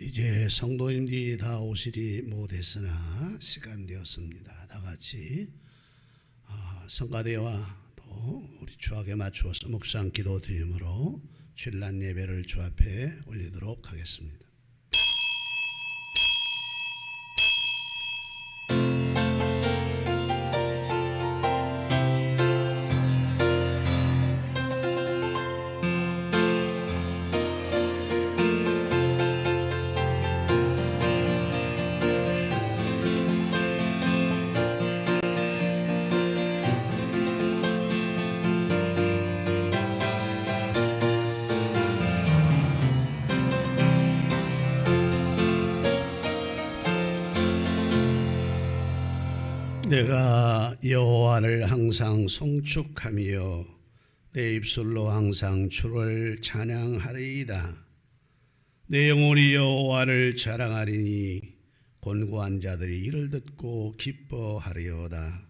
이제 성도님들이 다 오시리 못했으나 시간 되었습니다. 다 같이 성가대와 또 우리 주악에 맞추어서 묵상 기도 드림으로 주일날 예배를 주 앞에 올리도록 하겠습니다. 내가 여호와를 항상 송축하며 내 입술로 항상 주를 찬양하리이다. 내 영혼이 여호와를 자랑하리니 곤고한 자들이 이를 듣고 기뻐하리로다.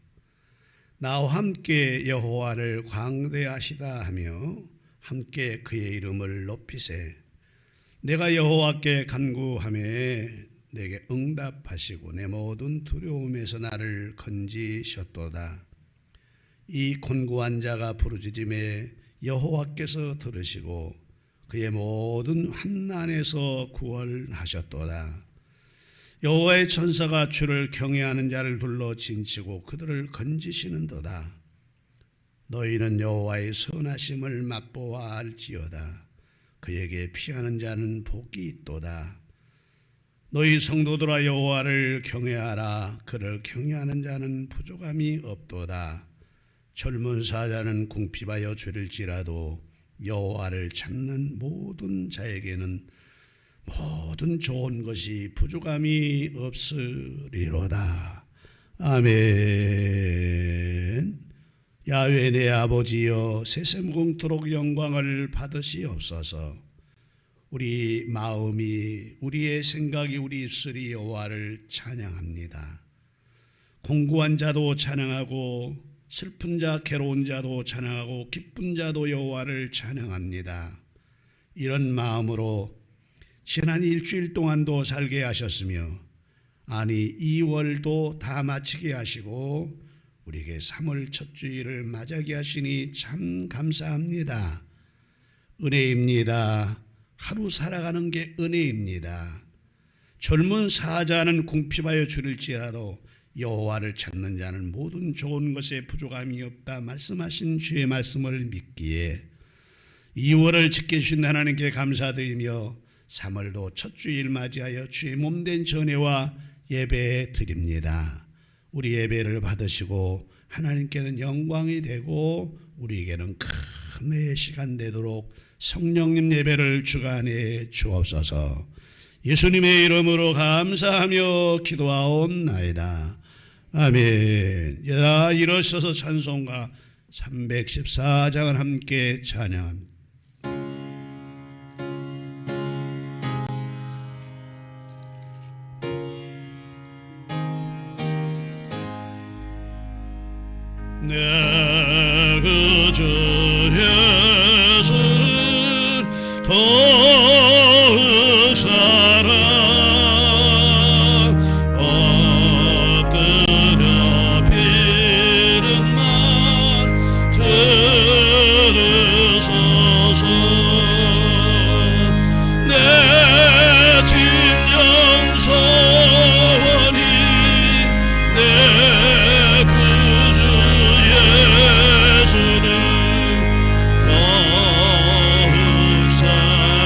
나와 함께 여호와를 광대하시다 하며 함께 그의 이름을 높이세. 내가 여호와께 간구하매 내게 응답하시고 내 모든 두려움에서 나를 건지셨도다. 이 곤고한 자가 부르짖음에 여호와께서 들으시고 그의 모든 환난에서 구원하셨도다. 여호와의 천사가 주를 경외하는 자를 둘러 진치고 그들을 건지시는도다. 너희는 여호와의 선하심을 맛보아알지어다. 그에게 피하는 자는 복이 있도다. 너희 성도들아 여호와를 경외하라. 그를 경외하는 자는 부족함이 없도다. 젊은 사자는 궁핍하여 줄일지라도 여호와를 찾는 모든 자에게는 모든 좋은 것이 부족함이 없으리로다. 아멘. 야훼 내 아버지여 세세무궁토록 영광을 받으시옵소서. 우리 마음이, 우리의 생각이, 우리 입술이 여호와를 찬양합니다. 공고한 자도 찬양하고 슬픈 자, 괴로운 자도 찬양하고 기쁜 자도 여호와를 찬양합니다. 이런 마음으로 지난 일주일 동안도 살게 하셨으며 아니 2월도 다 마치게 하시고 우리에게 3월 첫 주일을 맞이하게 하시니 참 감사합니다. 은혜입니다. 하루 살아가는 게 은혜입니다. 젊은 사자는 궁핍하여 줄일지라도 여호와를 찾는 자는 모든 좋은 것에 부족함이 없다 말씀하신 주의 말씀을 믿기에 2월을 지켜주신 하나님께 감사드리며 3월도 첫 주일 맞이하여 주의 몸된 전회와 예배 드립니다. 우리 예배를 받으시고 하나님께는 영광이 되고 우리에게는 큰 은혜의 시간 되도록 성령님 예배를 주관해 주옵소서. 예수님의 이름으로 감사하며 기도하옵나이다. 아멘. 야, 일어서서 찬송가 314장을 함께 찬양합니다. 내 그저 예수는 더욱 사랑 엎드려 비는 말 들으소서. 내 진정 소원이 내 예수는 더욱 사랑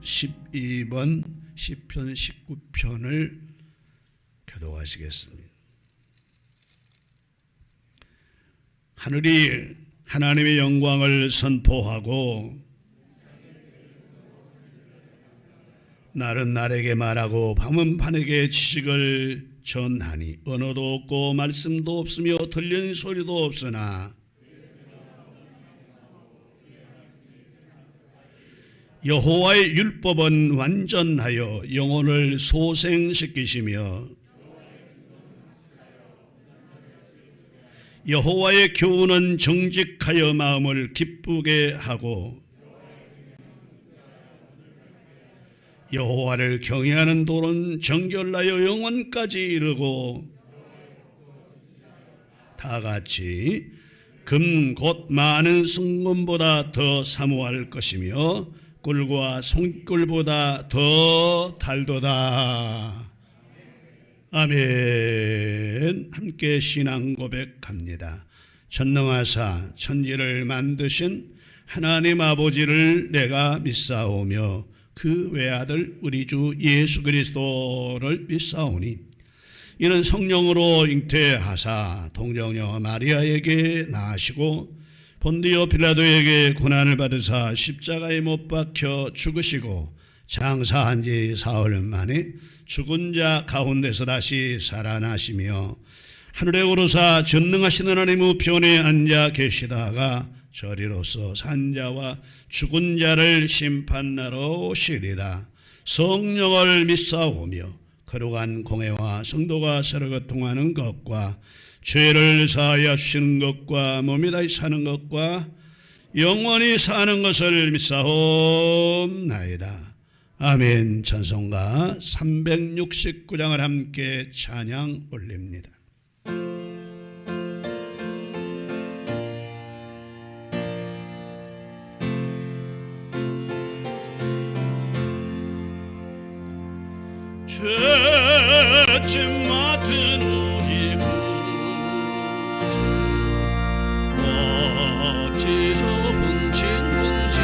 12번 시편 19편을 교독하시겠습니다. 하늘이 하나님의 영광을 선포하고 날은 날에게 말하고 밤은 밤에게 지식을 전하니 언어도 없고 말씀도 없으며 들리는 소리도 없으나 여호와의 율법은 완전하여 영혼을 소생시키시며 여호와의 교훈은 정직하여 마음을 기쁘게 하고 여호와를 경외하는 도는 정결하여 영원까지 이르고 다같이 금 곧 많은 승금보다 더 사모할 것이며 꿀과 송꿀보다 더 달도다. 아멘. 함께 신앙 고백합니다. 전능하사 천지를 만드신 하나님 아버지를 내가 믿사오며 그 외아들 우리 주 예수 그리스도를 믿사오니 이는 성령으로 잉태하사 동정녀 마리아에게 나시고 본디오 빌라도에게 고난을 받으사 십자가에 못 박혀 죽으시고 장사한 지 사흘 만에 죽은 자 가운데서 다시 살아나시며 하늘에 오르사 전능하신 하나님 우편에 앉아 계시다가 저리로서 산자와 죽은 자를 심판하러 오시리라. 성령을 믿사오며 거룩한 공회와 성도가 서로 교통하는 것과 죄를 사하여 주시는 것과 몸이 다시 사는 것과 영원히 사는 것을 믿사옵나이다. 아멘. 찬송가 369장을 함께 찬양 올립니다. 죄짐 맡은 우리 구주 어찌 좋은 친구인지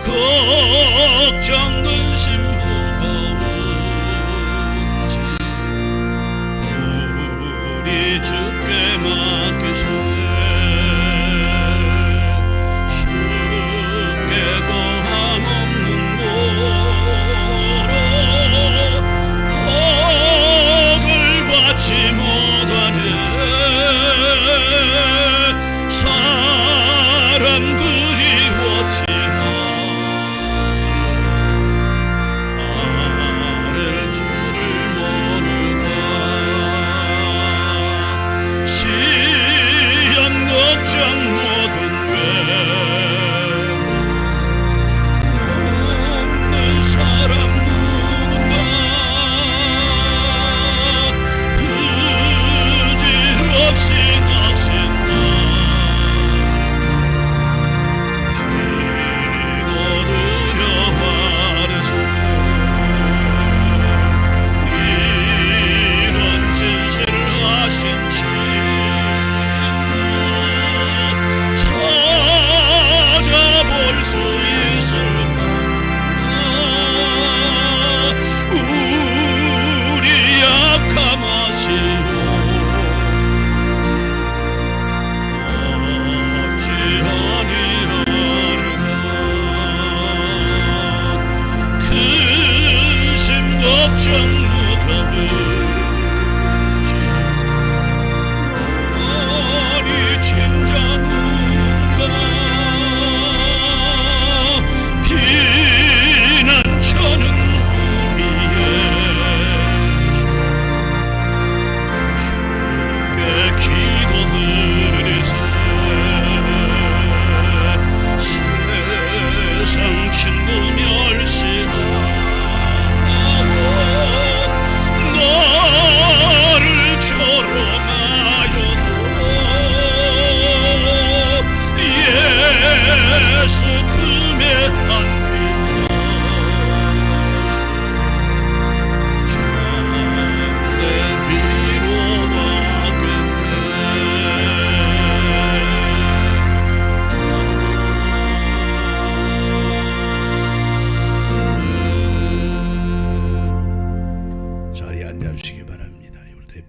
걱정 근심 무거운지 우리 주께 맡기세 주를 모르다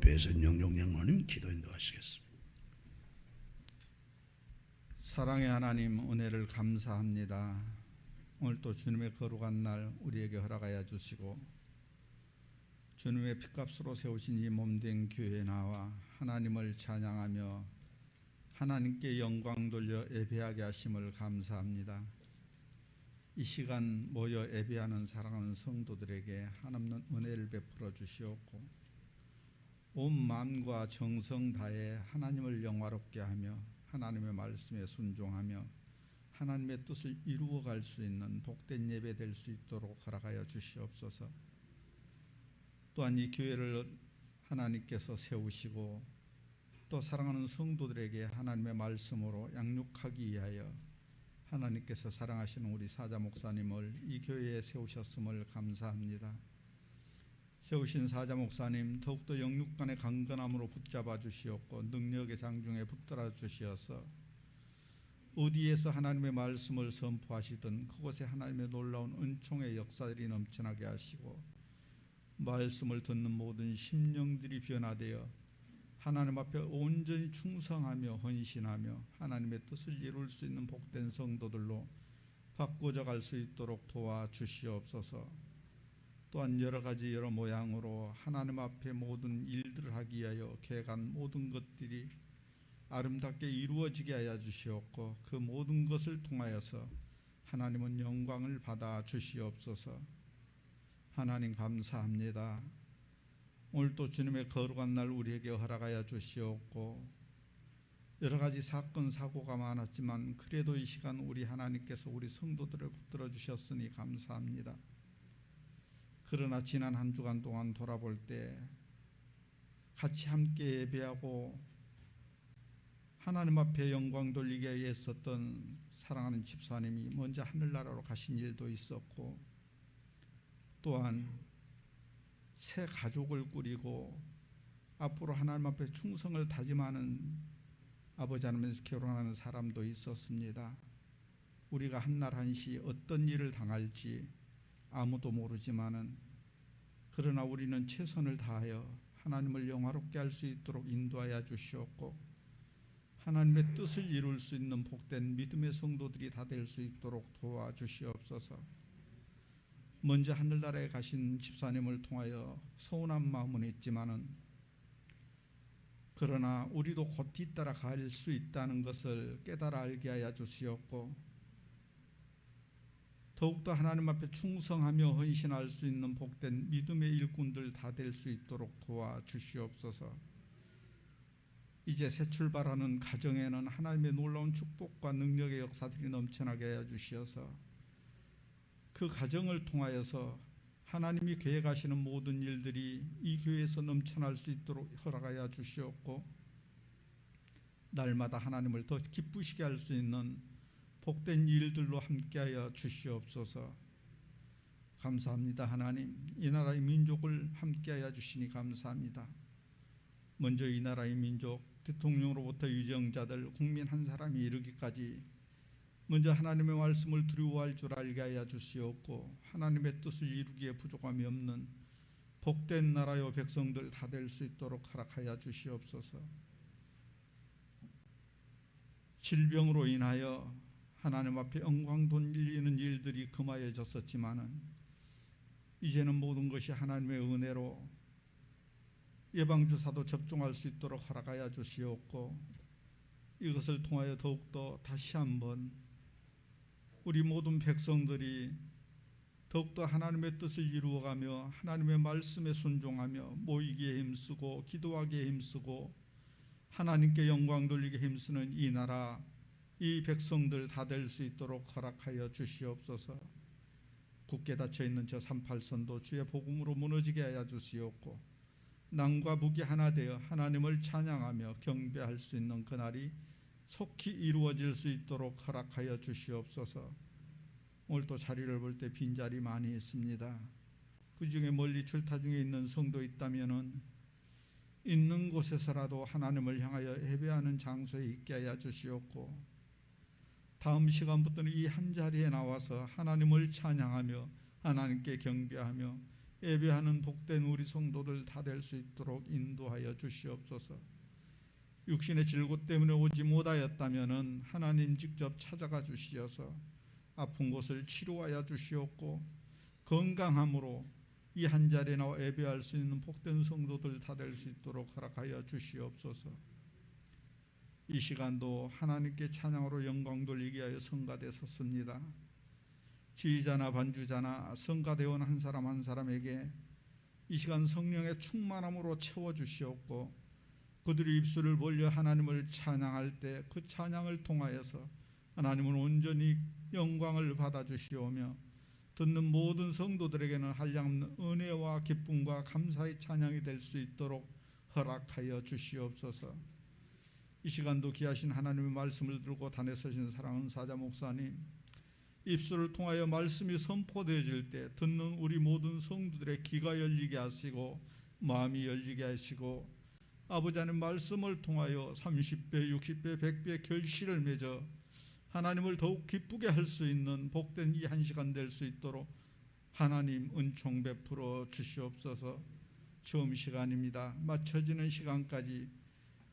앞에서 영종장로님 기도 인도하시겠습니다. 사랑의 하나님, 은혜를 감사합니다. 오늘 또 주님의 거룩한 날 우리에게 허락하여 주시고 주님의 핏값으로 세우신 이 몸된 교회에 나와 하나님을 찬양하며 하나님께 영광 돌려 예배하게 하심을 감사합니다. 이 시간 모여 예배하는 사랑하는 성도들에게 한없는 은혜를 베풀어 주시옵고 온 마음과 정성 다해 하나님을 영화롭게 하며 하나님의 말씀에 순종하며 하나님의 뜻을 이루어갈 수 있는 복된 예배 될 수 있도록 허락하여 주시옵소서. 또한 이 교회를 하나님께서 세우시고 또 사랑하는 성도들에게 하나님의 말씀으로 양육하기 위하여 하나님께서 사랑하시는 우리 사자 목사님을 이 교회에 세우셨음을 감사합니다. 세우신 사자 목사님 더욱더 영육간의 강건함으로 붙잡아 주시옵고 능력의 장중에 붙들어 주시어서 어디에서 하나님의 말씀을 선포하시든 그곳에 하나님의 놀라운 은총의 역사들이 넘쳐나게 하시고 말씀을 듣는 모든 심령들이 변화되어 하나님 앞에 온전히 충성하며 헌신하며 하나님의 뜻을 이룰 수 있는 복된 성도들로 바꾸어 갈 수 있도록 도와주시옵소서. 또한 여러 가지 여러 모양으로 하나님 앞에 모든 일들을 하기 위하여 계획한 모든 것들이 아름답게 이루어지게 하여 주시옵고 그 모든 것을 통하여서 하나님은 영광을 받아 주시옵소서. 하나님 감사합니다. 오늘 또 주님의 거룩한 날 우리에게 허락하여 주시옵고 여러 가지 사건 사고가 많았지만 그래도 이 시간 우리 하나님께서 우리 성도들을 붙들어 주셨으니 감사합니다. 그러나 지난 한 주간 동안 돌아볼 때 같이 함께 예배하고 하나님 앞에 영광 돌리게 애썼던 사랑하는 집사님이 먼저 하늘나라로 가신 일도 있었고 또한 새 가족을 꾸리고 앞으로 하나님 앞에 충성을 다짐하는 아버지 하나님께서 결혼하는 사람도 있었습니다. 우리가 한날 한시 어떤 일을 당할지 아무도 모르지만은 그러나 우리는 최선을 다하여 하나님을 영화롭게 할 수 있도록 인도하여 주시옵고 하나님의 뜻을 이룰 수 있는 복된 믿음의 성도들이 다 될 수 있도록 도와주시옵소서. 먼저 하늘나라에 가신 집사님을 통하여 서운한 마음은 있지만은 그러나 우리도 곧 뒤따라 갈 수 있다는 것을 깨달아 알게 하여 주시옵고 더욱더 하나님 앞에 충성하며 헌신할 수 있는 복된 믿음의 일꾼들 다 될 수 있도록 도와주시옵소서. 이제 새 출발하는 가정에는 하나님의 놀라운 축복과 능력의 역사들이 넘쳐나게 하여 주시어서 그 가정을 통하여서 하나님이 계획하시는 모든 일들이 이 교회에서 넘쳐날 수 있도록 허락하여 주시옵고 날마다 하나님을 더 기쁘시게 할 수 있는 복된 일들로 함께하여 주시옵소서. 감사합니다. 하나님, 이 나라의 민족을 함께하여 주시니 감사합니다. 먼저 이 나라의 민족, 대통령으로부터 유정자들, 국민 한 사람이 이르기까지 먼저 하나님의 말씀을 두려워할 줄 알게 하여 주시옵고 하나님의 뜻을 이루기에 부족함이 없는 복된 나라요 백성들 다 될 수 있도록 허락하여 주시옵소서. 질병으로 인하여 하나님 앞에 영광 돌리는 일들이 금하여졌었지만은 이제는 모든 것이 하나님의 은혜로 예방주사도 접종할 수 있도록 허락하여 주시옵고 이것을 통하여 더욱더 다시 한번 우리 모든 백성들이 더욱더 하나님의 뜻을 이루어가며 하나님의 말씀에 순종하며 모이기에 힘쓰고 기도하기에 힘쓰고 하나님께 영광 돌리기에 힘쓰는 이 나라 이 백성들 다 될 수 있도록 허락하여 주시옵소서. 굳게 닫혀있는 저 38선도 주의 복음으로 무너지게 하여 주시옵고 남과 북이 하나 되어 하나님을 찬양하며 경배할 수 있는 그날이 속히 이루어질 수 있도록 허락하여 주시옵소서. 오늘 또 자리를 볼 때 빈자리 많이 있습니다. 그 중에 멀리 출타 중에 있는 성도 있다면은 있는 곳에서라도 하나님을 향하여 예배하는 장소에 있게 하여 주시옵고 다음 시간부터는 이 한 자리에 나와서 하나님을 찬양하며 하나님께 경배하며 예배하는 복된 우리 성도들 다 될 수 있도록 인도하여 주시옵소서. 육신의 질고 때문에 오지 못하였다면은 하나님 직접 찾아가 주시어서 아픈 곳을 치료하여 주시옵고, 건강함으로 이 한 자리에 나와 예배할 수 있는 복된 성도들 다 될 수 있도록 허락하여 주시옵소서. 이 시간도 하나님께 찬양으로 영광 돌리기 위하여 성가대 섰습니다. 지휘자나 반주자나 성가대원 한 사람 한 사람에게 이 시간 성령의 충만함으로 채워주시옵고, 그들이 입술을 벌려 하나님을 찬양할 때 그 찬양을 통하여서 하나님은 온전히 영광을 받아주시오며, 듣는 모든 성도들에게는 한량없는 은혜와 기쁨과 감사의 찬양이 될 수 있도록 허락하여 주시옵소서. 이 시간도 귀하신 하나님의 말씀을 들고 단에 서신 사랑하는 사자 목사님, 입술을 통하여 말씀이 선포되어질 때 듣는 우리 모든 성도들의 귀가 열리게 하시고 마음이 열리게 하시고, 아버지 하나님 말씀을 통하여 30배, 60배, 100배 결실을 맺어 하나님을 더욱 기쁘게 할 수 있는 복된 이 한 시간 될 수 있도록 하나님 은총 베풀어 주시옵소서. 처음 시간입니다. 마쳐지는 시간까지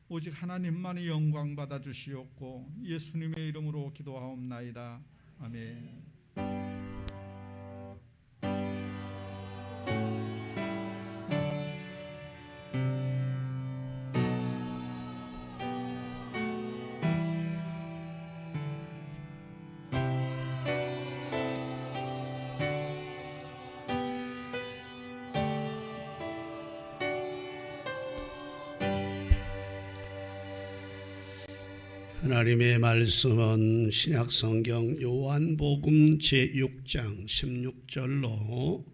오직 하나님만이 영광 받아 주시옵고, 예수님의 이름으로 기도하옵나이다. 아멘. 하나님의 말씀은 신약성경 요한복음 제6장 16절로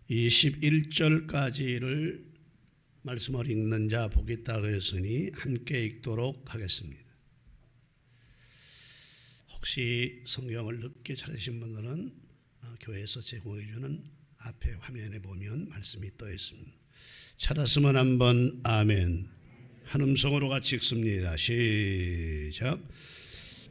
21절까지를 말씀을 읽는 자 복이 있다고 했으니 함께 읽도록 하겠습니다. 혹시 성경을 늦게 찾으신 분들은 교회에서 제공해 주는 앞에 화면에 보면 말씀이 떠 있습니다. 찾았으면 한번 아멘. 한 음성으로 같이 읽습니다. 시작.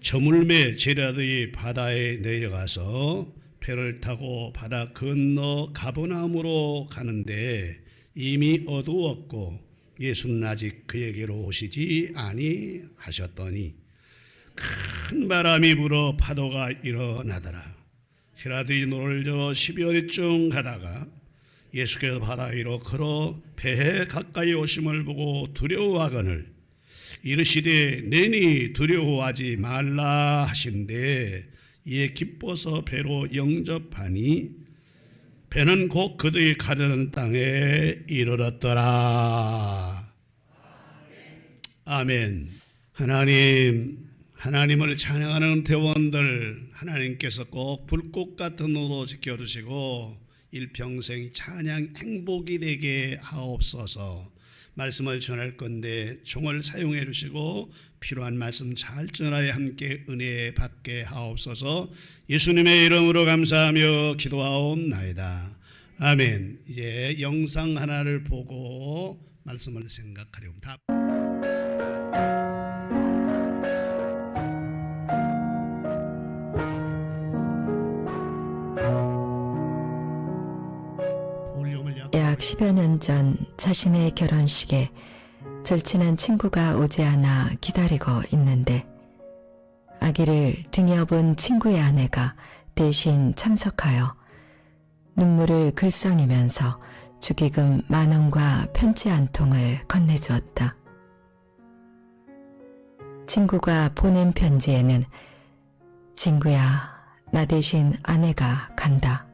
저물매 제자들이 바다에 내려가서 배를 타고 바다 건너 가버나움으로 가는데 이미 어두웠고 예수는 아직 그에게로 오시지 아니하셨더니 큰 바람이 불어 파도가 일어나더라. 제자들이 놀러 12월쯤 가다가 예수께서 바다 위로 걸어 배에 가까이 오심을 보고 두려워하거늘 이르시되 내니 두려워하지 말라 하신대 이에 기뻐서 배로 영접하니 배는 곧 그들이 가려는 땅에 이르렀더라. 아멘. 하나님을 찬양하는 대원들, 하나님께서 꼭 불꽃 같은 눈으로 지켜주시고 일평생 찬양 행복이 되게 하옵소서. 말씀을 전할 건데 종을 사용해 주시고 필요한 말씀 잘 전하여 함께 은혜 받게 하옵소서. 예수님의 이름으로 감사하며 기도하옵나이다. 아멘. 이제 영상 하나를 보고 말씀을 생각하려고 약 10여 년 전 자신의 결혼식에 절친한 친구가 오지 않아 기다리고 있는데 아기를 등에 업은 친구의 아내가 대신 참석하여 눈물을 글썽이면서 축의금 10,000원과 편지 한 통을 건네주었다. 친구가 보낸 편지에는 친구야, 나 대신 아내가 간다.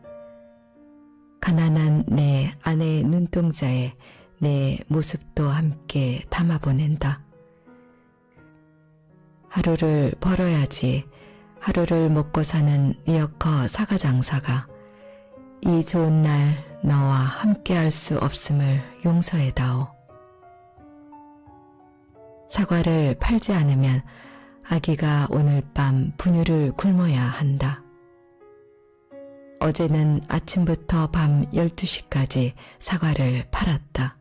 가난한 내 아내의 눈동자에 내 모습도 함께 담아보낸다. 하루를 벌어야지 하루를 먹고 사는 리어커 사과장사가 이 좋은 날 너와 함께 할 수 없음을 용서해다오. 사과를 팔지 않으면 아기가 오늘 밤 분유를 굶어야 한다. 어제는 아침부터 밤 12시까지 사과를 팔았다.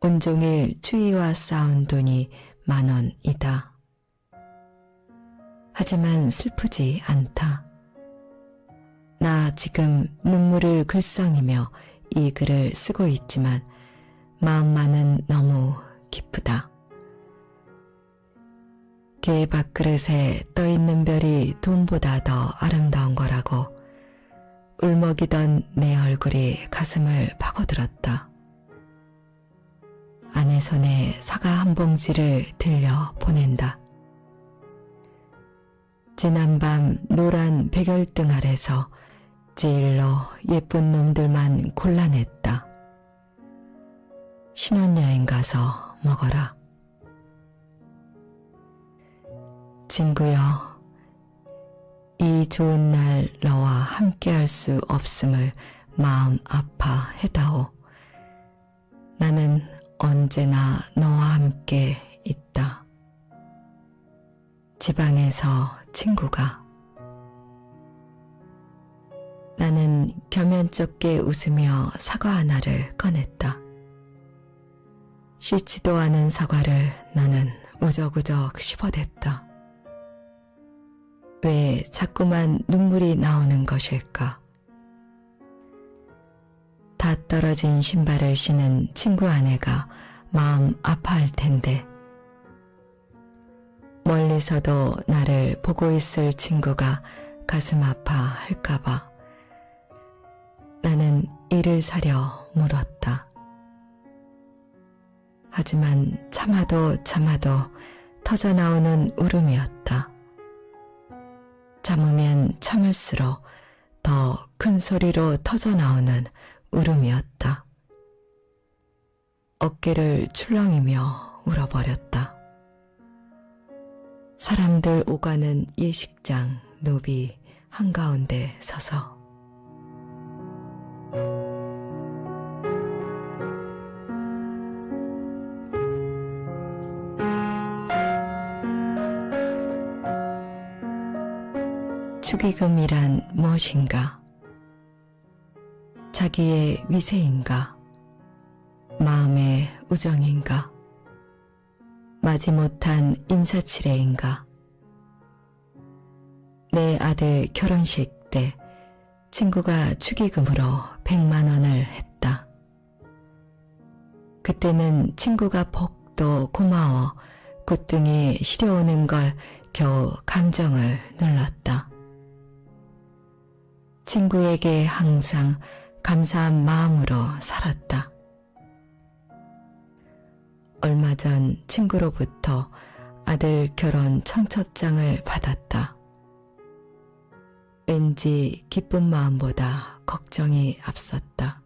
온종일 추위와 싸운 돈이 10,000원이다. 하지만 슬프지 않다. 나 지금 눈물을 글썽이며 이 글을 쓰고 있지만 마음만은 너무 기쁘다. 개 밥그릇에 떠있는 별이 돈보다 더 아름다운 거라고 울먹이던 내 얼굴이 가슴을 파고들었다. 아내 손에 사과 한 봉지를 들려 보낸다. 지난밤 노란 백열등 아래서 제일로 예쁜 놈들만 골라냈다. 신혼여행 가서 먹어라. 친구여, 이 좋은 날 너와 함께할 수 없음을 마음 아파해다오. 나는 언제나 너와 함께 있다. 지방에서 친구가. 나는 겸연쩍게 웃으며 사과 하나를 꺼냈다. 씻지도 않은 사과를 너는 우적우적 씹어댔다. 왜 자꾸만 눈물이 나오는 것일까? 다 떨어진 신발을 신은 친구 아내가 마음 아파할 텐데, 멀리서도 나를 보고 있을 친구가 가슴 아파할까봐 나는 이를 사려 물었다. 하지만 참아도 터져나오는 울음이었다. 참으면 참을수록 더 큰 소리로 터져나오는 울음이었다. 어깨를 출렁이며 울어버렸다. 사람들 오가는 예식장 노비 한가운데 서서 축의금이란 무엇인가? 자기의 위세인가? 마음의 우정인가? 마지못한 인사치레인가? 내 아들 결혼식 때 친구가 축의금으로 100만 원을 했다. 그때는 친구가 복도 고마워 콧등이 시려오는 걸 겨우 감정을 눌렀다. 친구에게 항상 감사한 마음으로 살았다. 얼마 전 친구로부터 아들 결혼 청첩장을 받았다. 왠지 기쁜 마음보다 걱정이 앞섰다.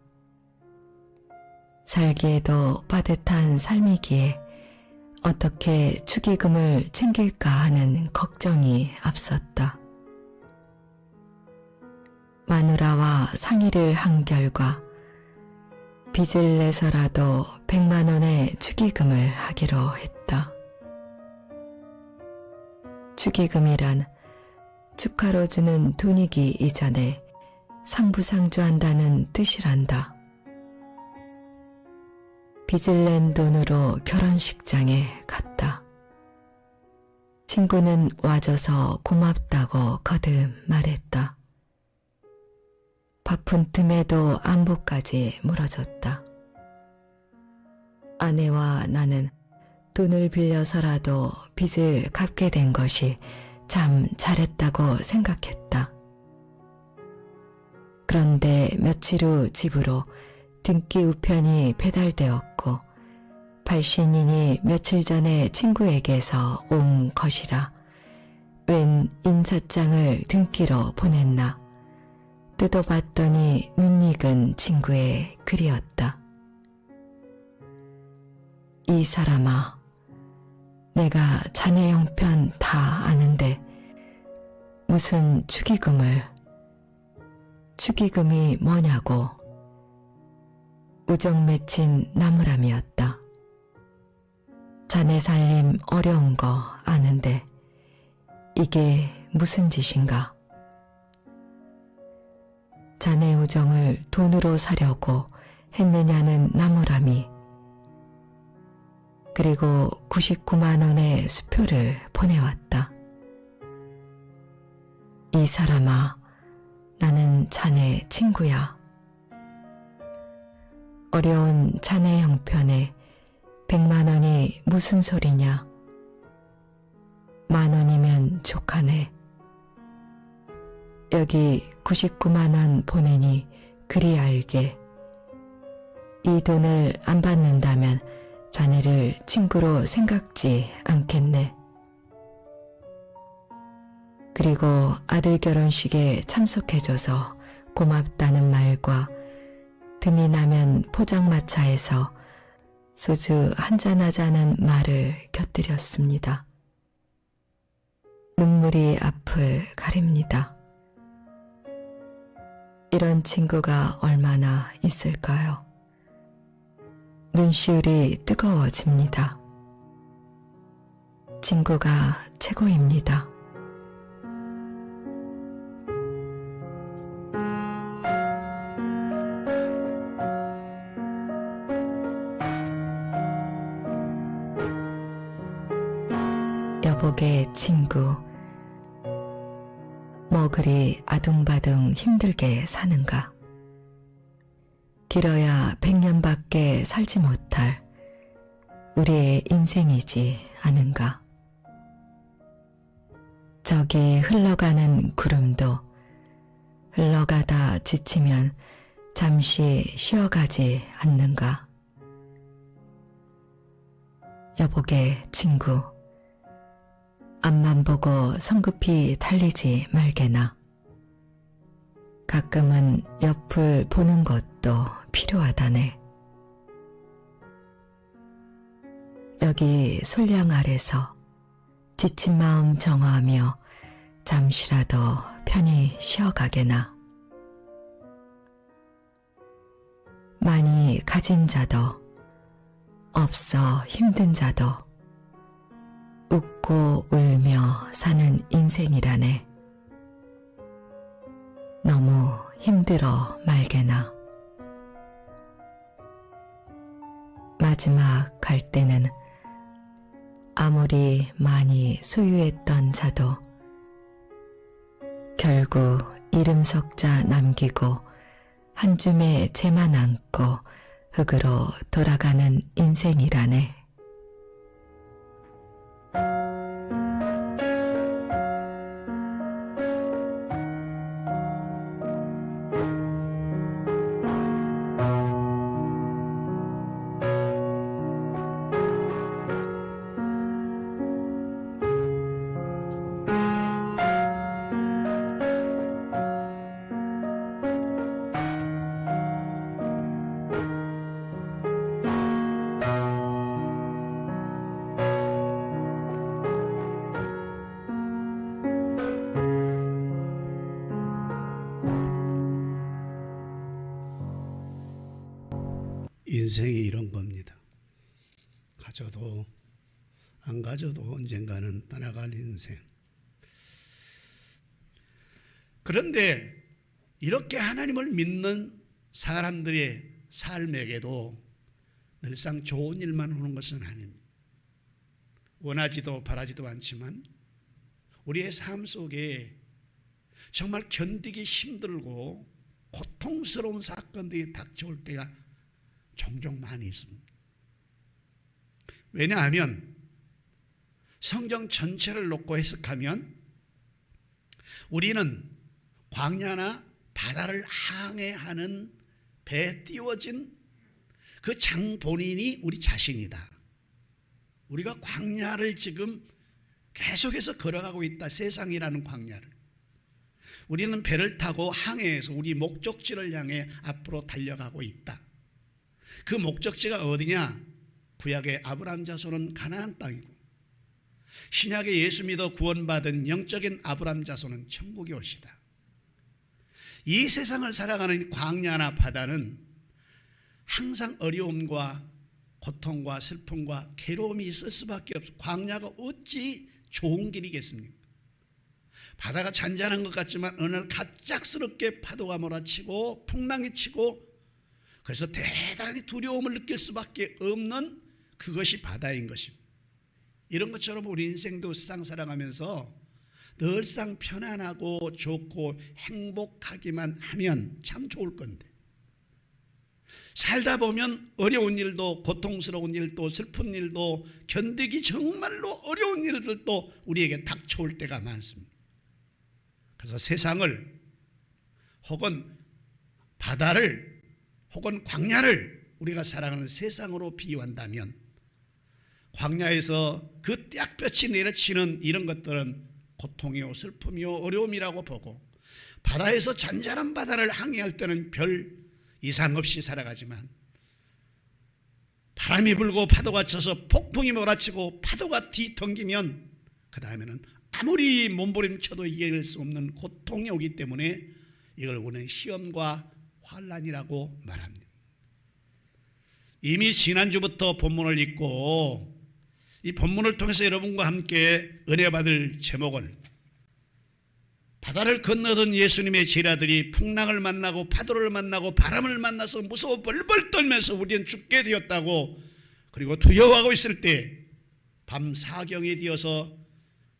살기에도 빠듯한 삶이기에 어떻게 축의금을 챙길까 하는 걱정이 앞섰다. 마누라와 상의를 한 결과 빚을 내서라도 100만 원의 축의금을 하기로 했다. 축의금이란 축하로 주는 돈이기 이전에 상부상조한다는 뜻이란다. 빚을 낸 돈으로 결혼식장에 갔다. 친구는 와줘서 고맙다고 거듭 말했다. 바쁜 틈에도 안부까지 물어줬다. 아내와 나는 돈을 빌려서라도 빚을 갚게 된 것이 참 잘했다고 생각했다. 그런데 며칠 후 집으로 등기 우편이 배달되었고 발신인이 며칠 전에 친구에게서 온 것이라 웬 인사장을 등기로 보냈나. 뜯어봤더니 낯익은 친구의 글이었다. 이 사람아, 내가 자네 형편 다 아는데 무슨 축의금이 뭐냐고. 우정 맺힌 나무람이었다. 자네 살림 어려운 거 아는데 이게 무슨 짓인가? 자네 우정을 돈으로 사려고 했느냐는 나무람이. 그리고 99만 원의 수표를 보내왔다. 이 사람아, 나는 자네 친구야. 어려운 자네 형편에 100만 원이 무슨 소리냐. 10,000원이면 족하네. 여기 99만 원 보내니 그리 알게. 이 돈을 안 받는다면 자네를 친구로 생각지 않겠네. 그리고 아들 결혼식에 참석해줘서 고맙다는 말과 틈이 나면 포장마차에서 소주 한잔 하자는 말을 곁들였습니다. 눈물이 앞을 가립니다. 이런 친구가 얼마나 있을까요? 눈시울이 뜨거워집니다. 친구가 최고입니다. 여복의 친구, 뭐 그리 아둥바둥 힘들게 사는가? 길어야 100년밖에 살지 못할 우리의 인생이지 않은가? 저기 흘러가는 구름도 흘러가다 지치면 잠시 쉬어가지 않는가? 여복의 친구, 앞만 보고 성급히 달리지 말게나. 가끔은 옆을 보는 것도 필요하다네. 여기 솔량 아래서 지친 마음 정화하며 잠시라도 편히 쉬어가게나. 많이 가진 자도 없어 힘든 자도 웃고 울며 사는 인생이라네. 너무 힘들어 말게나. 마지막 갈 때는 아무리 많이 소유했던 자도 결국 이름 석자 남기고 한 줌의 재만 안고 흙으로 돌아가는 인생이라네. 인생이 이런 겁니다. 가져도 안 가져도 언젠가는 떠나갈 인생. 그런데 이렇게 하나님을 믿는 사람들의 삶에게도 늘상 좋은 일만 오는 것은 아닙니다. 원하지도 바라지도 않지만 우리의 삶 속에 정말 견디기 힘들고 고통스러운 사건들이 닥쳐올 때가 종종 많이 있습니다. 왜냐하면 성경 전체를 놓고 해석하면 우리는 광야나 바다를 항해하는 배에 띄워진 그 장본인이 우리 자신이다. 우리가 광야를 지금 계속해서 걸어가고 있다. 세상이라는 광야를. 우리는 배를 타고 항해해서 우리 목적지를 향해 앞으로 달려가고 있다. 그 목적지가 어디냐? 구약의 아브라함 자손은 가나안 땅이고 신약의 예수 믿어 구원받은 영적인 아브라함 자손은 천국이 올시다. 이 세상을 살아가는 광야나 바다는 항상 어려움과 고통과 슬픔과 괴로움이 있을 수밖에 없어. 광야가 어찌 좋은 길이겠습니까? 바다가 잔잔한 것 같지만 어느 날 갑작스럽게 파도가 몰아치고 풍랑이 치고 그래서 대단히 두려움을 느낄 수밖에 없는 그것이 바다인 것입니다. 이런 것처럼 우리 인생도 세상 살아가면서 늘상 편안하고 좋고 행복하기만 하면 참 좋을 건데, 살다 보면 어려운 일도 고통스러운 일도 슬픈 일도 견디기 정말로 어려운 일들도 우리에게 닥쳐올 때가 많습니다. 그래서 세상을 혹은 바다를 혹은 광야를 우리가 살아가는 세상으로 비유한다면, 광야에서 그 뙧볕이 내려치는 이런 것들은 고통이요 슬픔이요 어려움이라고 보고, 바다에서 잔잔한 바다를 항해할 때는 별 이상 없이 살아가지만, 바람이 불고 파도가 쳐서 폭풍이 몰아치고 파도가 뒤덮이면 그 다음에는 아무리 몸부림쳐도 이겨낼 수 없는 고통이 오기 때문에 이걸 우리는 시험과 환난이라고 말합니다. 이미 지난주부터 본문을 읽고 이 본문을 통해서 여러분과 함께 은혜 받을 제목을, 바다를 건너던 예수님의 제자들이 풍랑을 만나고 파도를 만나고 바람을 만나서 무서워 벌벌 떨면서 우리는 죽게 되었다고, 그리고 두려워하고 있을 때 밤 사경이 되어서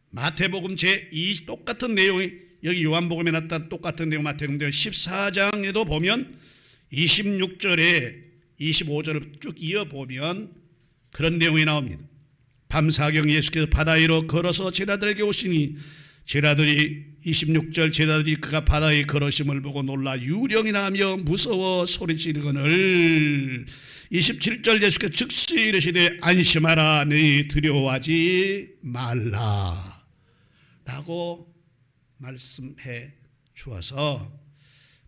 마태복음 제2 똑같은 내용이, 여기 요한복음에 나타난 똑같은 내용 마태복음 14장에도 보면 26절에 25절을 쭉 이어보면 그런 내용이 나옵니다. 밤 사경 예수께서 바다 위로 걸어서 제자들에게 오시니 제자들이 26절 제자들이 그가 바다에 걸으심을 보고 놀라 유령이나 하며 무서워 소리지르거늘 27절 예수께서 즉시 이르시되 안심하라 너희 두려워하지 말라 라고 말씀해 주어서,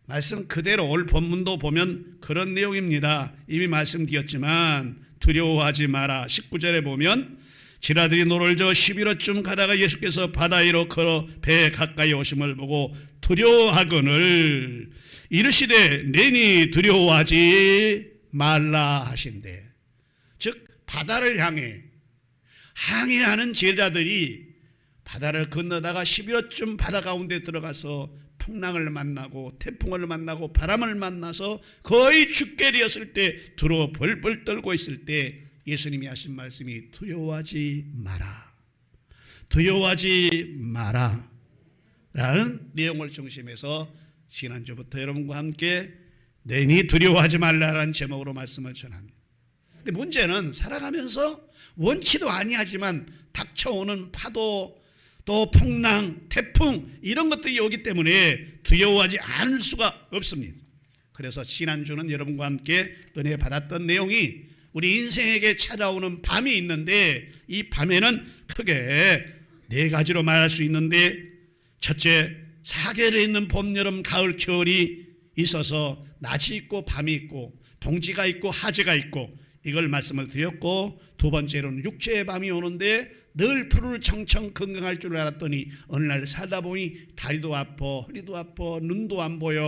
말씀 그대로 오늘 본문도 보면 그런 내용입니다. 이미 말씀드렸지만 두려워하지 마라. 19절에 보면 제자들이 노를 저 11호쯤 가다가 예수께서 바다 위로 걸어 배에 가까이 오심을 보고 두려워하거늘 이르시되 내니 두려워하지 말라 하신대. 즉 바다를 향해 항해하는 제자들이 바다를 건너다가 11호쯤 바다 가운데 들어가서 풍랑을 만나고 태풍을 만나고 바람을 만나서 거의 죽게 되었을 때 두려워 벌벌 떨고 있을 때 예수님이 하신 말씀이 두려워하지 마라, 두려워하지 마라 라는 내용을 중심해서 지난주부터 여러분과 함께 내니 두려워하지 말라라는 제목으로 말씀을 전합니다. 근데 문제는 살아가면서 원치도 아니하지만 닥쳐오는 파도 또 풍랑, 태풍 이런 것들이 오기 때문에 두려워하지 않을 수가 없습니다. 그래서 지난주는 여러분과 함께 은혜 받았던 내용이 우리 인생에게 찾아오는 밤이 있는데, 이 밤에는 크게 네 가지로 말할 수 있는데, 첫째, 사계절에 있는 봄, 여름, 가을, 겨울이 있어서 낮이 있고 밤이 있고 동지가 있고 하지가 있고 이걸 말씀을 드렸고, 두 번째로는 육체의 밤이 오는데 늘 푸르르 청청 건강할 줄 알았더니 어느 날 살다 보니 다리도 아파, 허리도 아파, 눈도 안 보여,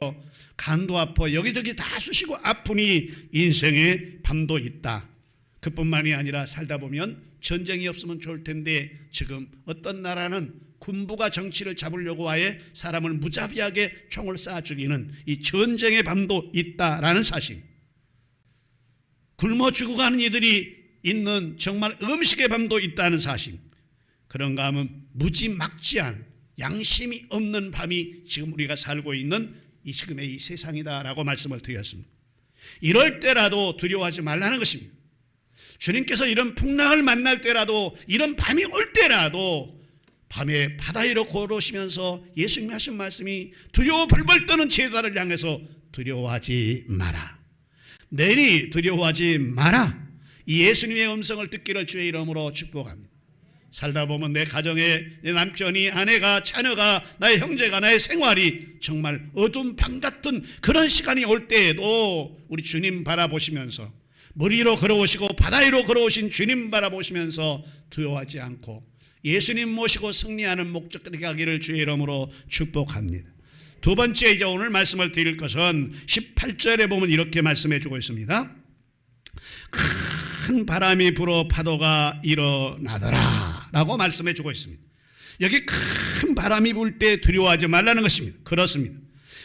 간도 아파, 여기저기 다 쑤시고 아프니 인생의 밤도 있다. 그뿐만이 아니라 살다 보면 전쟁이 없으면 좋을 텐데 지금 어떤 나라는 군부가 정치를 잡으려고 아예 사람을 무자비하게 총을 쏴 죽이는 이 전쟁의 밤도 있다라는 사실, 굶어 죽어가는 이들이 있는 정말 음식의 밤도 있다는 사실, 그런가 하면 무지막지한 양심이 없는 밤이 지금 우리가 살고 있는 이 지금의 이 세상이다라고 말씀을 드렸습니다. 이럴 때라도 두려워하지 말라는 것입니다. 주님께서 이런 풍랑을 만날 때라도, 이런 밤이 올 때라도 밤에 바다 위로 걸어오시면서 예수님이 하신 말씀이 두려워 벌벌 떠는 제자를 향해서 두려워하지 마라, 내니 두려워하지 마라, 이 예수님의 음성을 듣기를 주의 이름으로 축복합니다. 살다 보면 내 가정에 내 남편이, 아내가, 자녀가, 나의 형제가, 나의 생활이 정말 어두운 밤 같은 그런 시간이 올 때에도 우리 주님 바라보시면서, 물 위로 걸어오시고 바다 위로 걸어오신 주님 바라보시면서 두려워하지 않고 예수님 모시고 승리하는 목적까지 가기를 주의 이름으로 축복합니다. 두 번째, 이제 오늘 말씀을 드릴 것은 18절에 보면 이렇게 말씀해 주고 있습니다. 큰 바람이 불어 파도가 일어나더라 라고 말씀해 주고 있습니다. 여기 큰 바람이 불 때 두려워하지 말라는 것입니다. 그렇습니다.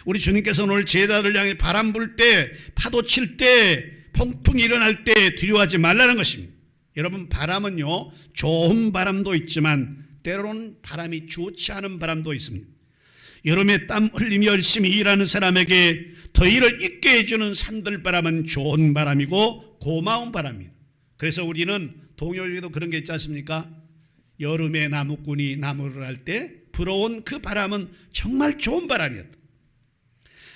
우리 주님께서는 오늘 제자들 향해 바람 불 때, 파도 칠 때, 폭풍이 일어날 때 두려워하지 말라는 것입니다. 여러분, 바람은요 좋은 바람도 있지만 때로는 바람이 좋지 않은 바람도 있습니다. 여름에 땀 흘리며 열심히 일하는 사람에게 더위를 잊게 해주는 산들바람은 좋은 바람이고 고마운 바람입니다. 그래서 우리는 동요에도 그런 게 있지 않습니까? 여름에 나무꾼이 나무를 할 때 불어온 그 바람은 정말 좋은 바람이었다.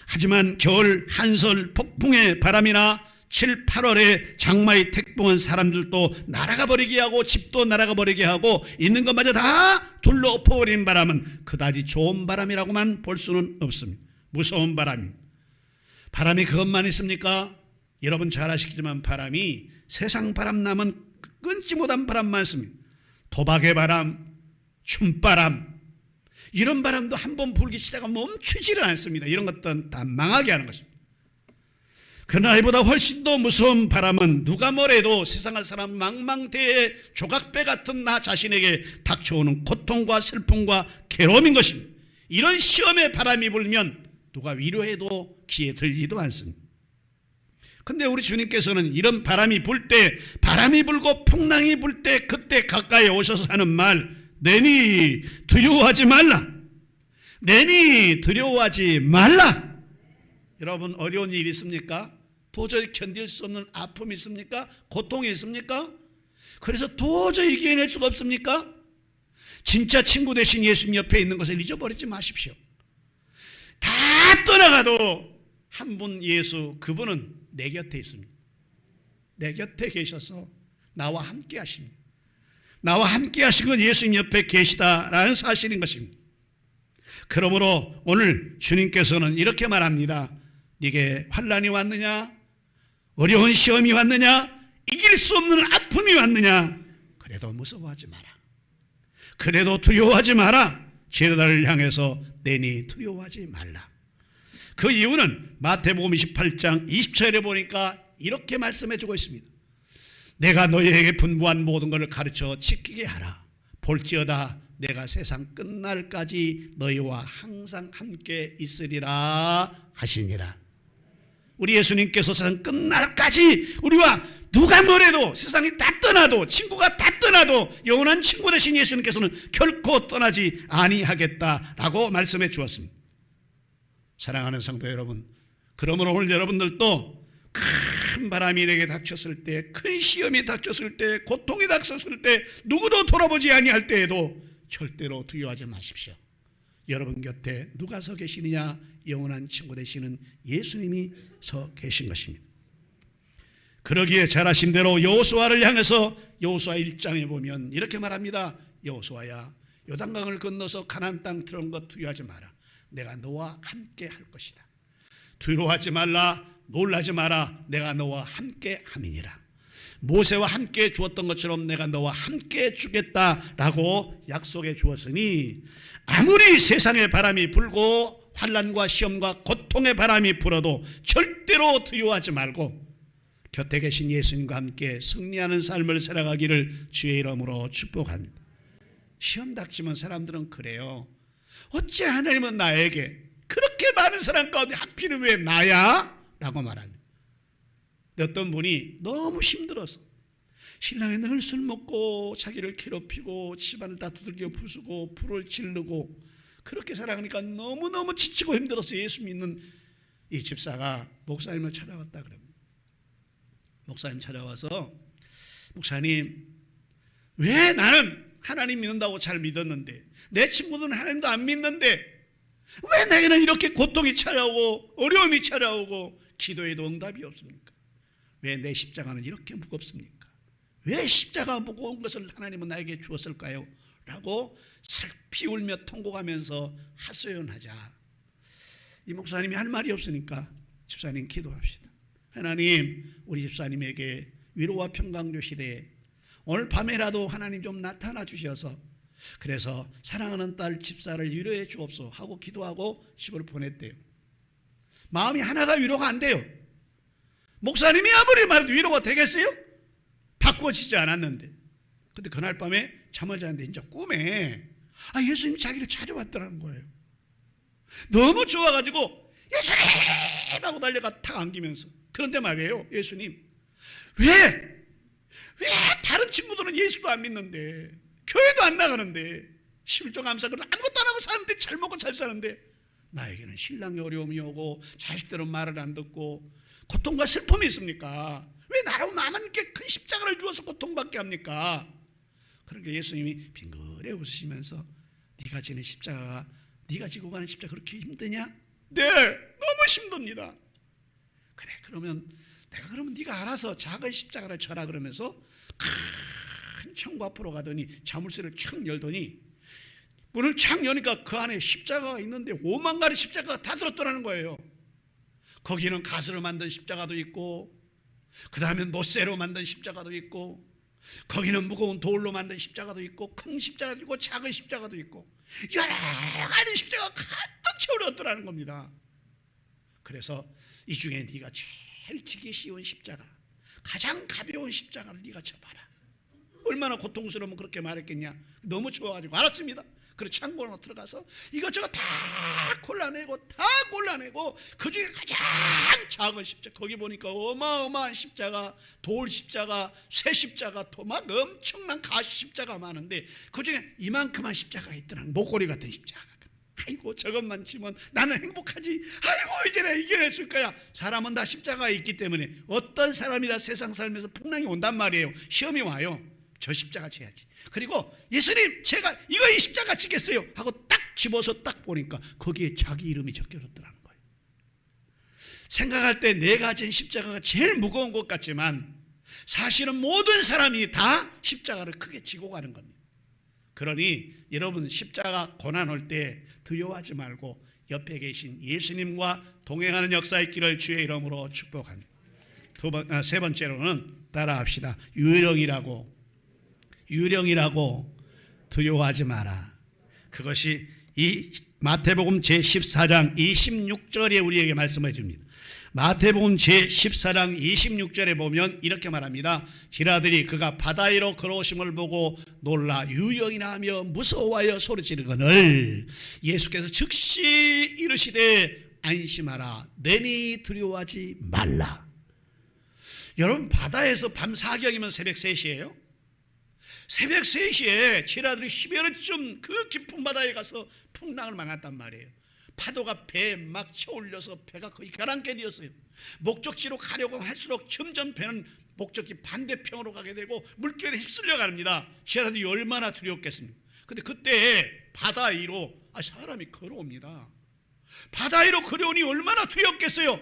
하지만 겨울 한설 폭풍의 바람이나 7, 8월에 장마의 태풍은 사람들도 날아가 버리게 하고 집도 날아가 버리게 하고 있는 것마저 다 둘러 엎어버리는 바람은 그다지 좋은 바람이라고만 볼 수는 없습니다. 무서운 바람입니다. 바람이 그것만 있습니까? 여러분 잘 아시겠지만 바람이 세상 바람 남은 끊지 못한 바람 많습니다. 도박의 바람, 춤바람, 이런 바람도 한번 불기 시작하면 멈추지를 않습니다. 이런 것들은 다 망하게 하는 것입니다. 그러나 이보다 훨씬 더 무서운 바람은 누가 뭐래도 세상을 사람 망망대해 조각배 같은 나 자신에게 닥쳐오는 고통과 슬픔과 괴로움인 것입니다. 이런 시험의 바람이 불면 누가 위로해도 귀에 들리지도 않습니다. 근데 우리 주님께서는 이런 바람이 불 때, 바람이 불고 풍랑이 불 때 그때 가까이 오셔서 하는 말, 내니 두려워하지 말라. 내니 두려워하지 말라. 여러분 어려운 일이 있습니까? 도저히 견딜 수 없는 아픔이 있습니까? 고통이 있습니까? 그래서 도저히 이겨낼 수가 없습니까? 진짜 친구 되신 예수님 옆에 있는 것을 잊어버리지 마십시오. 다 떠나가도 한 분 예수, 그분은 내 곁에 있습니다. 내 곁에 계셔서 나와 함께 하십니다. 나와 함께 하시는 예수님 옆에 계시다라는 사실인 것입니다. 그러므로 오늘 주님께서는 이렇게 말합니다. 네게 환난이 왔느냐? 어려운 시험이 왔느냐? 이길 수 없는 아픔이 왔느냐? 그래도 무서워하지 마라. 그래도 두려워하지 마라. 제자를 향해서 내니 두려워하지 말라. 그 이유는 마태복음 28장 20절에 보니까 이렇게 말씀해주고 있습니다. 내가 너희에게 분부한 모든 것을 가르쳐 지키게 하라. 볼지어다 내가 세상 끝날까지 너희와 항상 함께 있으리라 하시니라. 우리 예수님께서 세상 끝날까지 우리와 누가 뭐래도 세상이 다 떠나도 친구가 다 떠나도 영원한 친구 되신 예수님께서는 결코 떠나지 아니하겠다라고 말씀해 주었습니다. 사랑하는 성도 여러분, 그러므로 오늘 여러분들도 큰 바람이 내게 닥쳤을 때, 큰 시험이 닥쳤을 때, 고통이 닥쳤을 때, 누구도 돌아보지 아니할 때에도 절대로 두려워하지 마십시오. 여러분 곁에 누가 서 계시느냐? 영원한 친구 되시는 예수님이 서 계신 것입니다. 그러기에 잘하신 대로 여호수아를 향해서 여호수아 1장에 보면 이렇게 말합니다. 여호수아야, 요단강을 건너서 가나안 땅 들어온 것 두려워하지 마라. 내가 너와 함께 할 것이다. 두려워하지 말라. 놀라지 마라. 내가 너와 함께 함이니라. 모세와 함께 주었던 것처럼 내가 너와 함께 주겠다라고 약속해 주었으니 아무리 세상의 바람이 불고 환난과 시험과 고통의 바람이 불어도 절대로 두려워하지 말고 곁에 계신 예수님과 함께 승리하는 삶을 살아가기를 주의 이름으로 축복합니다. 시험 닥치면 사람들은 그래요. 어째 하나님은 나에게 그렇게 많은 사람 가운데 하필은 왜 나야? 라고 말합니다. 어떤 분이 너무 힘들어서 신랑이 늘 술 먹고 자기를 괴롭히고 집안을 다 두들겨 부수고 불을 지르고 그렇게 살아가니까 너무너무 지치고 힘들어서 예수 믿는 이 집사가 목사님을 찾아왔다 그럽니다. 목사님 찾아와서 목사님, 왜 나는 하나님 믿는다고 잘 믿었는데 내 친구들은 하나님도 안 믿는데 왜 내게는 이렇게 고통이 찾아오고 어려움이 찾아오고 기도에도 응답이 없습니까? 왜 내 십자가는 이렇게 무겁습니까? 왜 십자가 무거운 것을 하나님은 나에게 주었을까요? 라고 슬피 울며 통곡하면서 하소연하자. 이 목사님이 할 말이 없으니까 집사님 기도합시다. 하나님, 우리 집사님에게 위로와 평강 주시되 오늘 밤에라도 하나님 좀 나타나 주셔서 그래서 사랑하는 딸 집사를 위로해 주옵소서 하고 기도하고 집을 보냈대요. 마음이 하나가 위로가 안 돼요. 목사님이 아무리 말해도 위로가 되겠어요? 바꾸어지지 않았는데. 근데 그날 밤에 잠을 자는데 이제 꿈에 예수님이 자기를 찾아왔더라는 거예요. 너무 좋아가지고 예수님 하고 달려가 탁 안기면서. 그런데 말이에요. 예수님, 왜 다른 친구들은 예수도 안 믿는데 교회도 안 나가는데 11조 감사 그래도 아무것도 안 하고 사는데 잘 먹고 잘 사는데 나에게는 신랑이 어려움이 오고 자식들은 말을 안 듣고 고통과 슬픔이 있습니까? 왜 나라고 나만 이렇게 큰 십자가를 주어서 고통받게 합니까? 그러니까 예수님이 빙그레 웃으시면서 네가 지는 십자가가 네가 지고 가는 십자가 그렇게 힘드냐? 네, 너무 힘듭니다. 그래, 그러면 내가 그러면 네가 알아서 작은 십자가를 져라 그러면서 큰 창고 앞으로 가더니 자물쇠를 착 열더니 문을 착 여니까 그 안에 십자가가 있는데 5만 가지 십자가가 다 들었더라는 거예요. 거기는 가스로 만든 십자가도 있고 그 다음에 노쇠로 만든 십자가도 있고 거기는 무거운 돌로 만든 십자가도 있고 큰 십자가도 있고 작은 십자가도 있고 여러 가지 십자가가 가득 채워졌더라는 겁니다. 그래서 이 중에 네가 제일 지기 쉬운 십자가, 가장 가벼운 십자가를 네가 져봐라. 얼마나 고통스러우면 그렇게 말했겠냐. 너무 좋아가지고 알았습니다. 그리고 창고로 들어가서 이것저것 다 골라내고 그 중에 가장 작은 십자가, 거기 보니까 어마어마한 십자가, 돌 십자가, 쇠 십자가, 막 엄청난 가시 십자가 많은데 그 중에 이만큼한 십자가가 있더라는, 목걸이 같은 십자가. 아이고 저것만 치면 나는 행복하지. 아이고 이제 내가 이겨냈을 거야. 사람은 다 십자가가 있기 때문에 어떤 사람이라 세상 살면서 풍랑이 온단 말이에요. 시험이 와요. 저 십자가 쳐야지. 그리고 예수님 제가 이 십자가 지겠어요 하고 딱 집어서 딱 보니까 거기에 자기 이름이 적혀졌더라는 거예요. 생각할 때 내가 진 십자가가 제일 무거운 것 같지만 사실은 모든 사람이 다 십자가를 크게 지고 가는 겁니다. 그러니 여러분 십자가 고난 올 때 두려워하지 말고 옆에 계신 예수님과 동행하는 역사의 길을 주의 이름으로 축복합니다. 세 번째로는 따라합시다. 유령이라고 두려워하지 마라. 그것이 이 마태복음 제14장 26절에 우리에게 말씀해 줍니다. 마태복음 제14장 26절에 보면 이렇게 말합니다. 지라들이 그가 바다 위로 걸어오심을 보고 놀라 유령이나 하며 무서워하여 소리지르거늘 예수께서 즉시 이르시되 안심하라 내니 두려워하지 말라. 여러분 바다에서 밤 사경이면 새벽 3시예요. 새벽 3시에 지라들이 10여름쯤 그 깊은 바다에 가서 풍랑을 만났단 말이에요. 파도가 배에 막 쳐올려서 배가 거의 가랑깨 되었어요. 목적지로 가려고 할수록 점점 배는 목적지 반대편으로 가게 되고 물결에 휩쓸려 갑니다. 지라들이 얼마나 두려웠겠습니까? 근데 그때 바다 위로 사람이 걸어옵니다. 바다 위로 걸어오니 얼마나 두렵겠어요.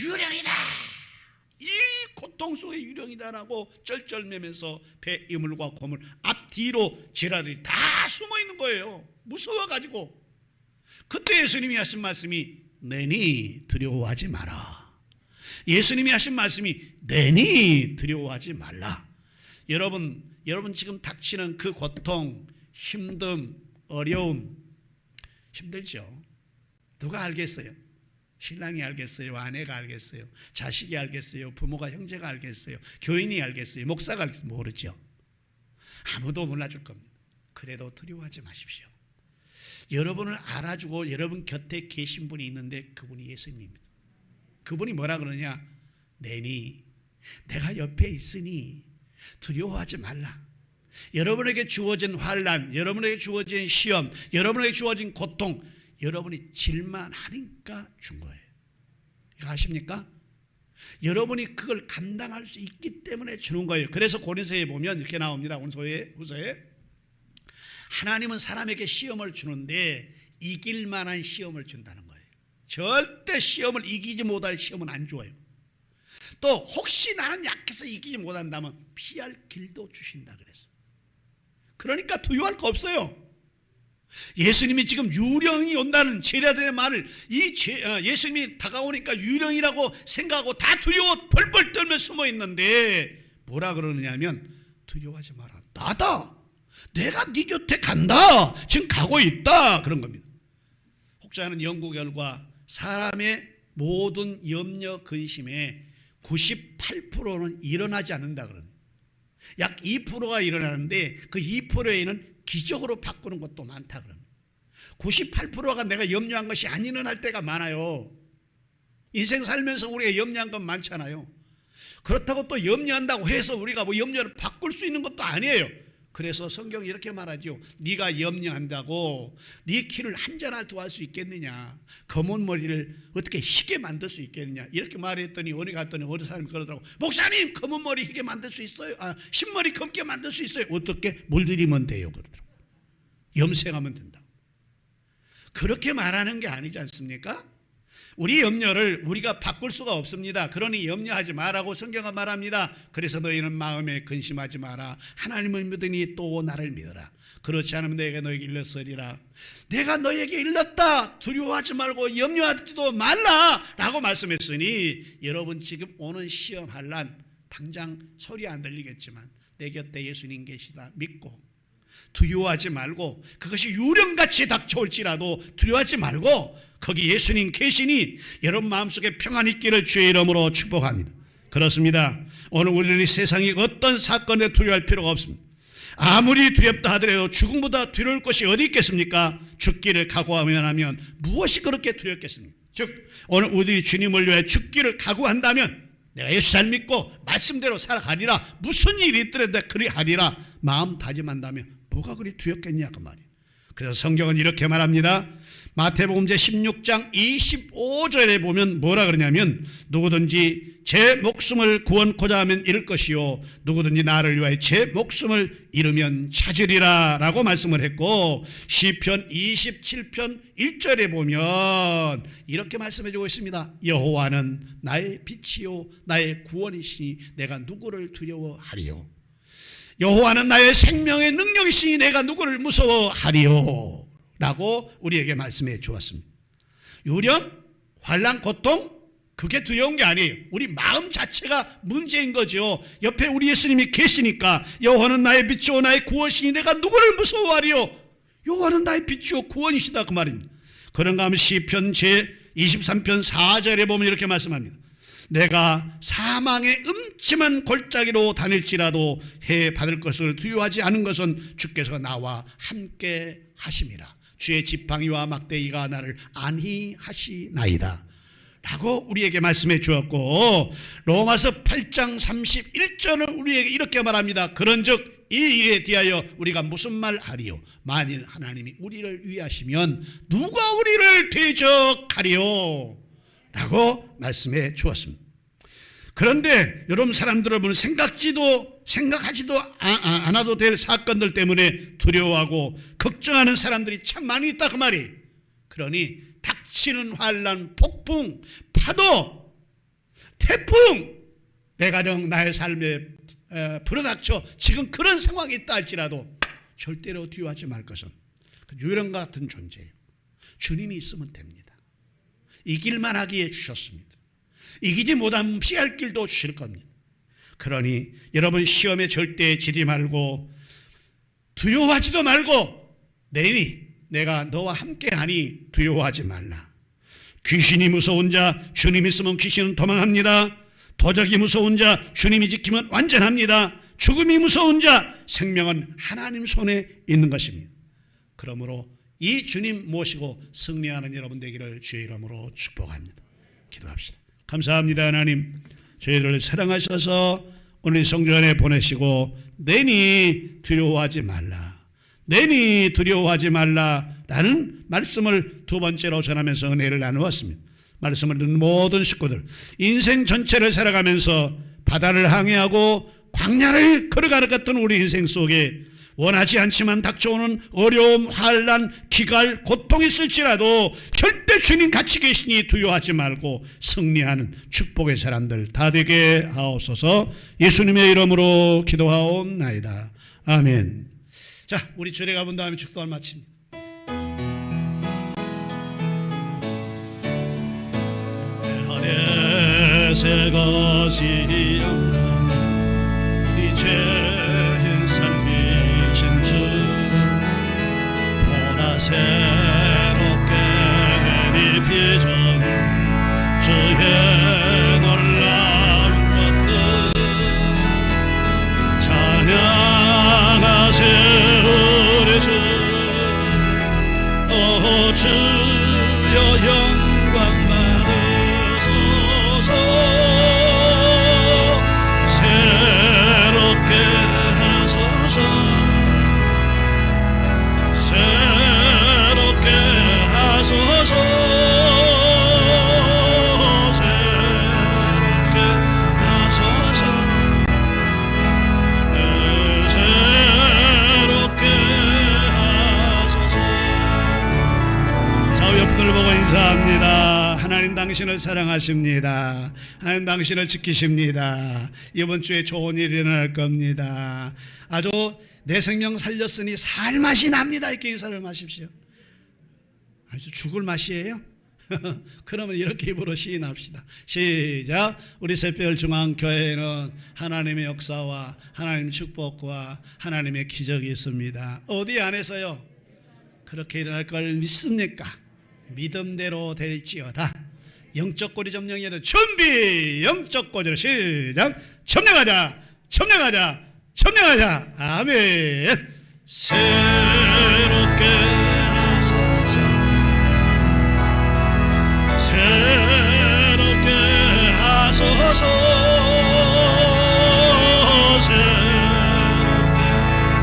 유령이다. 이 고통 속의 유령이다라고 쩔쩔매면서 배 이물과 고물 앞뒤로 지라들이 다 숨어 있는 거예요. 무서워가지고. 그때 예수님이 하신 말씀이 내니 두려워하지 마라. 예수님이 하신 말씀이 내니 두려워하지 말라. 여러분 지금 닥치는 그 고통, 힘듦, 어려움 힘들죠? 누가 알겠어요? 신랑이 알겠어요? 아내가 알겠어요? 자식이 알겠어요? 부모가, 형제가 알겠어요? 교인이 알겠어요? 목사가 알겠어요? 모르죠. 아무도 몰라줄 겁니다. 그래도 두려워하지 마십시오. 여러분을 알아주고 여러분 곁에 계신 분이 있는데 그분이 예수님입니다. 그분이 뭐라 그러냐? 내니 내가 옆에 있으니 두려워하지 말라. 여러분에게 주어진 환난, 여러분에게 주어진 시험, 여러분에게 주어진 고통 여러분이 질만 하니까 준 거예요. 이거 아십니까? 여러분이 그걸 감당할 수 있기 때문에 주는 거예요. 그래서 고린도서에 보면 이렇게 나옵니다. 후서에 하나님은 사람에게 시험을 주는데 이길 만한 시험을 준다는 거예요. 절대 시험을 이기지 못할 시험은 안 줘요. 또 혹시 나는 약해서 이기지 못한다면 피할 길도 주신다 그랬어요. 그러니까 두려워할 거 없어요. 예수님이 지금 유령이 온다는 제자들의 말을 예수님이 다가오니까 유령이라고 생각하고 다 두려워 벌벌 떨며 숨어 있는데 뭐라 그러느냐면 두려워하지 마라. 나다. 내가 네 곁에 간다. 지금 가고 있다. 그런 겁니다. 혹자는 연구 결과 사람의 모든 염려 근심의 98%는 일어나지 않는다 그럽니다. 약 2%가 일어나는데 그 2%에는 기적으로 바꾸는 것도 많다 그럽니다. 98%가 내가 염려한 것이 안 일어날 때가 많아요. 인생 살면서 우리가 염려한 건 많잖아요. 그렇다고 또 염려한다고 해서 우리가 뭐 염려를 바꿀 수 있는 것도 아니에요. 그래서 성경이 이렇게 말하죠. 네가 염려한다고 네 키를 한 자나 더할 수 있겠느냐, 검은 머리를 어떻게 희게 만들 수 있겠느냐, 이렇게 말했더니 어디 갔더니 어느 사람이 그러더라고. 목사님, 검은 머리 희게 만들 수 있어요? 흰머리 검게 만들 수 있어요? 어떻게? 물들이면 돼요 그러더라고. 염색하면 된다. 그렇게 말하는 게 아니지 않습니까? 우리 염려를 우리가 바꿀 수가 없습니다. 그러니 염려하지 말라고 성경은 말합니다. 그래서 너희는 마음에 근심하지 마라. 하나님을 믿으니 또 나를 믿어라. 그렇지 않으면 내가 너에게 일렀으리라. 내가 너에게 일렀다. 두려워하지 말고 염려하지도 말라 라고 말씀했으니, 여러분 지금 오는 시험 환난 당장 소리 안 들리겠지만 내 곁에 예수님 계시다 믿고 두려워하지 말고, 그것이 유령같이 닥쳐올지라도 두려워하지 말고 거기 예수님 계시니 여러분 마음속에 평안 있기를 주의 이름으로 축복합니다. 그렇습니다. 오늘 우리는 이 세상에 어떤 사건에 두려워할 필요가 없습니다. 아무리 두렵다 하더라도 죽음보다 두려울 것이 어디 있겠습니까? 죽기를 각오하면 무엇이 그렇게 두렵겠습니까? 즉 오늘 우리들이 주님을 위해 죽기를 각오한다면 내가 예수 잘 믿고 말씀대로 살아가리라, 무슨 일이 있더라도 그리하리라 마음 다짐한다면 뭐가 그리 두렵겠냐 그 말이에요. 그래서 성경은 이렇게 말합니다. 마태복음 제16장 25절에 보면 뭐라 그러냐면, 누구든지 제 목숨을 구원코자 하면 잃을 것이요 누구든지 나를 위하여 제 목숨을 잃으면 찾으리라 라고 말씀을 했고, 시편 27편 1절에 보면 이렇게 말씀해 주고 있습니다. 여호와는 나의 빛이요 나의 구원이시니 내가 누구를 두려워하리요. 여호와는 나의 생명의 능력이시니 내가 누구를 무서워하리요 라고 우리에게 말씀해 주었습니다. 유령, 환난, 고통, 그게 두려운 게 아니에요. 우리 마음 자체가 문제인 거죠. 옆에 우리 예수님이 계시니까 여호와는 나의 빛이요 나의 구원이시니 내가 누구를 무서워하리요. 여호와는 나의 빛이요 구원이시다 그 말입니다. 그런가 하면 시편 제23편 4절에 보면 이렇게 말씀합니다. 내가 사망의 음침한 골짜기로 다닐지라도 해 받을 것을 두려워하지 않은 것은 주께서 나와 함께 하심이라. 주의 지팡이와 막대기가 나를 안위하시나이다 라고 우리에게 말씀해 주었고, 로마서 8장 31절은 우리에게 이렇게 말합니다. 그런즉 이 일에 대하여 우리가 무슨 말 하리요? 만일 하나님이 우리를 위하시면 누가 우리를 대적하리요? 라고 말씀해 주었습니다. 그런데 여러분, 사람들을 보면 생각하지도 않아도 될 사건들 때문에 두려워하고 걱정하는 사람들이 참 많이 있다 그 말이. 그러니 닥치는 환난, 폭풍, 파도, 태풍, 내가령 나의 삶에 불어닥쳐 지금 그런 상황이 있다 할지라도 절대로 두려워하지 말 것은 유령과 같은 존재예요. 주님이 있으면 됩니다. 이길만 하기에 주셨습니다. 이기지 못하면 피할 길도 주실 겁니다. 그러니 여러분 시험에 절대 지지 말고 두려워하지도 말고 내가 너와 함께하니 두려워하지 말라. 귀신이 무서운 자 주님 있으면 귀신은 도망합니다. 도적이 무서운 자 주님이 지키면 완전합니다. 죽음이 무서운 자 생명은 하나님 손에 있는 것입니다. 그러므로 이 주님 모시고 승리하는 여러분 되기를 주의 이름으로 축복합니다. 기도합시다. 감사합니다. 하나님, 저희들을 사랑하셔서 오늘 성전에 보내시고 내니 두려워하지 말라, 내니 두려워하지 말라라는 말씀을 두 번째로 전하면서 은혜를 나누었습니다. 말씀을 듣는 모든 식구들, 인생 전체를 살아가면서 바다를 항해하고 광야를 걸어가는 같은 우리 인생 속에 원하지 않지만 닥쳐오는 어려움, 환난, 기갈, 고통이 있을지라도 절대 주님 같이 계시니 두려워하지 말고 승리하는 축복의 사람들 다 되게 하옵소서. 예수님의 이름으로 기도하옵나이다. 아멘. 자, 우리 주례 가본 다음에 축도를 마칩니다. 하늘의 것이 없는 이제 새롭게 입히전 주의 놀라운 것들 찬양하세 우리 주. 오 주여 영광 받으소서. 새롭게 하소서. 당신을 사랑하십니다. 하나님 당신을 지키십니다. 이번 주에 좋은 일이 일어날 겁니다. 아주 내 생명 살렸으니 살 맛이 납니다. 이렇게 인사를 하십시오. 아주 죽을 맛이에요? 그러면 이렇게 입으로 시인합시다. 시작. 우리 새별중앙교회는 하나님의 역사와 하나님의 축복과 하나님의 기적이 있습니다. 어디 안에서요? 그렇게 일어날 걸 믿습니까? 믿음대로 될지어다. 영적 고리 점령에도 준비. 영적 고리로 시작. 점령하자. 점령하자. 점령하자. 아멘. 새롭게 하소서. 새롭게 하소서. 새롭게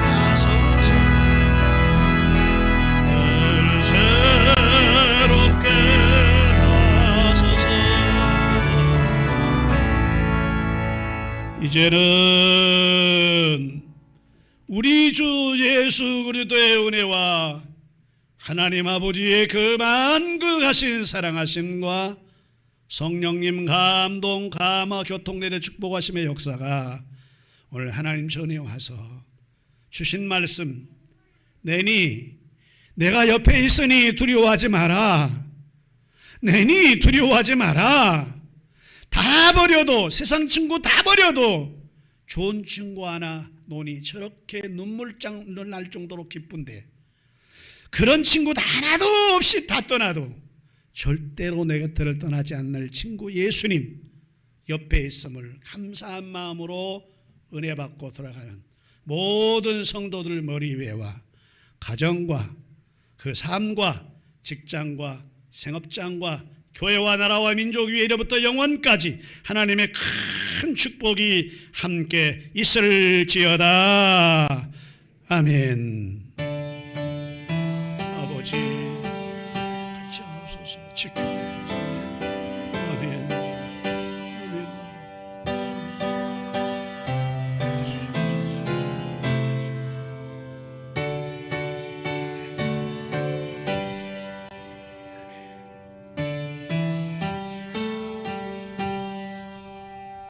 하소서. 새롭게 하소서. 이제는 우리 주 예수 그리스도의 은혜와 하나님 아버지의 그 만극하신 사랑하심과 성령님 감동 감화 교통내려 축복하심의 역사가 오늘 하나님 전에 와서 주신 말씀, 내니 내가 옆에 있으니 두려워하지 마라. 내니 두려워하지 마라. 다 버려도, 세상 친구 다 버려도 좋은 친구 하나 노니 저렇게 눈물장 날 정도로 기쁜데, 그런 친구 하나도 없이 다 떠나도 절대로 내 곁을 떠나지 않는 친구 예수님 옆에 있음을 감사한 마음으로 은혜 받고 돌아가는 모든 성도들 머리 위에와 가정과 그 삶과 직장과 생업장과 교회와 나라와 민족 위에 이로부터 영원까지 하나님의 큰 축복이 함께 있을지어다. 아멘. 아버지 같이 하옵소서. 지켜